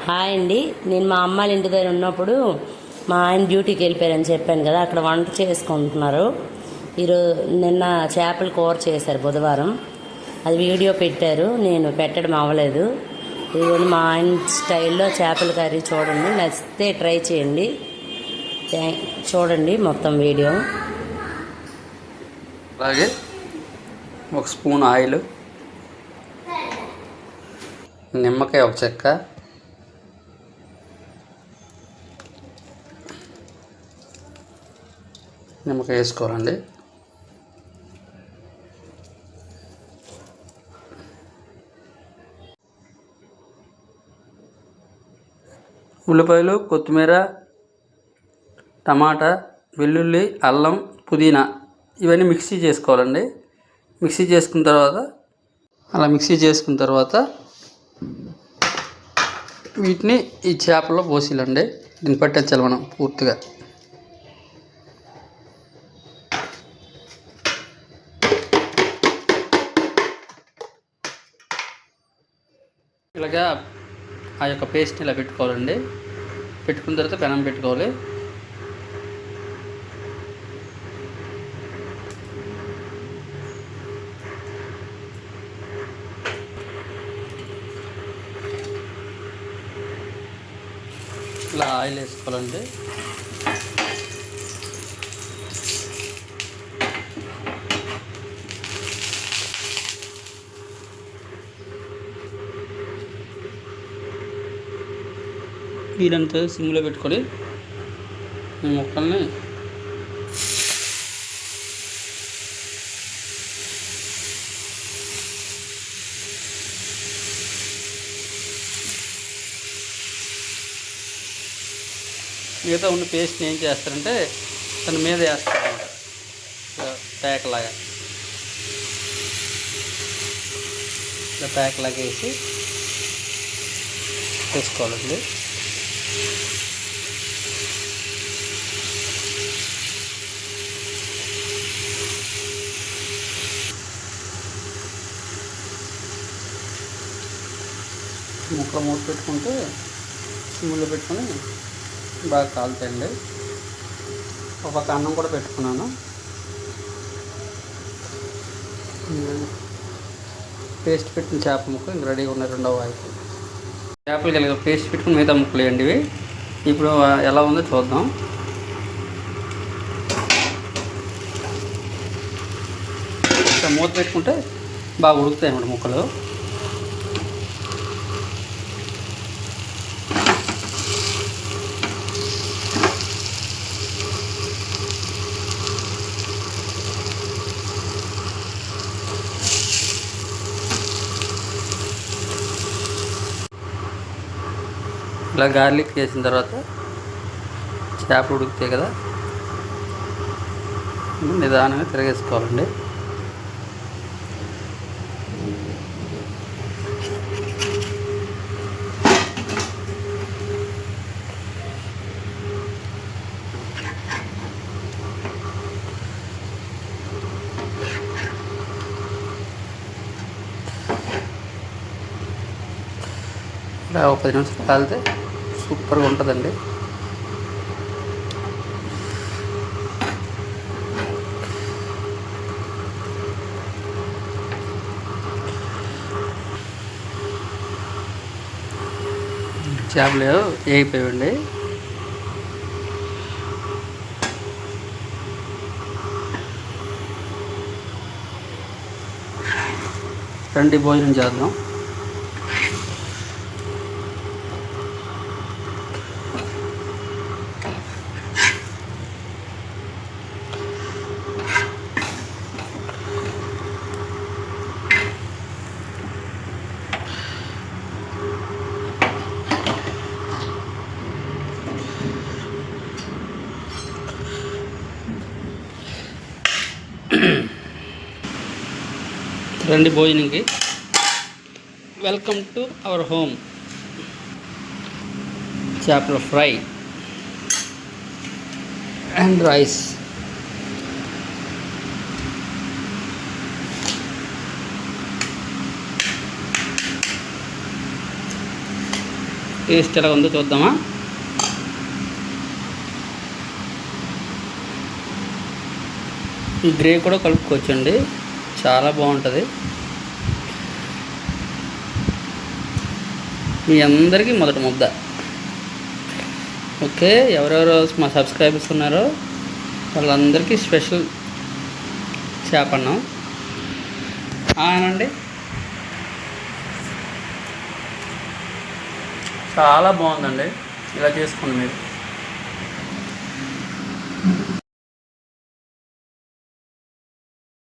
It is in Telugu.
హాయ్ అండి. నేను మా అమ్మాళ్ళ ఇంటి దగ్గర ఉన్నప్పుడు మా ఆయన డ్యూటీకి వెళ్ళిపోయారని చెప్పాను కదా, అక్కడ వంట చేసుకుంటున్నారు. నిన్న చేపల కూర చేశారు బుధవారం. అది వీడియో పెట్టారు, నేను పెట్టడం అవ్వలేదు. ఇది మా ఆయన స్టైల్లో చేపల కర్రీ చూడండి, నచ్చితే ట్రై చేయండి. చూడండి మొత్తం వీడియో. అలాగే ఒక స్పూన్ ఆయిల్, నిమ్మకాయ ఒక చెక్క, నిమ్మకాయ వేసుకోవాలండి. ఉల్లిపాయలు, కొత్తిమీర, టమాటా, వెల్లుల్లి, అల్లం, పుదీనా ఇవన్నీ మిక్సీ చేసుకోవాలండి. మిక్సీ చేసుకున్న తర్వాత వీటిని ఈ చేపల్లో పోసిలండి. దీన్ని పట్టించాలి మనం పూర్తిగా. ఇలాగా ఆ యొక్క పేస్ట్ని ఇలా పెట్టుకోవాలండి. పెట్టుకున్న తర్వాత పెనం పెట్టుకోవాలి. ఇలా ఆయిల్ వేసుకోవాలండి. వీలంతా సిమ్లో పెట్టుకొని ఈ ముక్కల్ని మిగతా ఉన్న పేస్ట్ని ఏం చేస్తారంటే దాని మీద వేస్తారన్నమాట, ప్యాక్లాగా. ఇలా ప్యాక్లాగా వేసి వేసుకోవాలండి. ముక్కలు మూత పెట్టుకుంటే సిమ్లో పెట్టుకొని బాగా కాలుతాయండి. ఒక పక్క అన్నం కూడా పెట్టుకున్నాను. పేస్ట్ పెట్టిన చేప ముక్క ఇంక రెడీగా ఉన్నాయి. రెండవ వాయికి చేపలు కలిగి పేస్ట్ పెట్టుకుని మిగతా ముక్కలు వేయండి. ఇవి ఇప్పుడు ఎలా ఉందో చూద్దాం. మూత పెట్టుకుంటే బాగా ఉడుకుతాయి అన్నమాట ముక్కలు. ఇలా గార్లిక్ వేసిన తర్వాత చేపలు ఉడుకుతాయి కదా, నిదానంగా తిరగేసుకోవాలండి. ఇలా ఒక 10 నిమిషాలు కాలితే సూపర్గా ఉంటుందండి. చేపలు వేగిపోయండి. రండి భోజనం చేద్దాం. రండి భోజనంకి. Welcome to our home. చేపల ఫ్రై అండ్ రైస్. టేస్ట్ ఎలా ఉందో చూద్దామా. ఈ గ్రేవీ కూడా కలుపుకోవచ్చండి, చాలా బాగుంటుంది. మీ అందరికీ మొదటి ముద్ద. ఓకే, ఎవరెవరు మా సబ్స్క్రైబర్స్ ఉన్నారో వాళ్ళందరికీ స్పెషల్ చేప అన్నం. అనండి, చాలా బాగుందండి. ఇలా చేసుకోండి మీరు.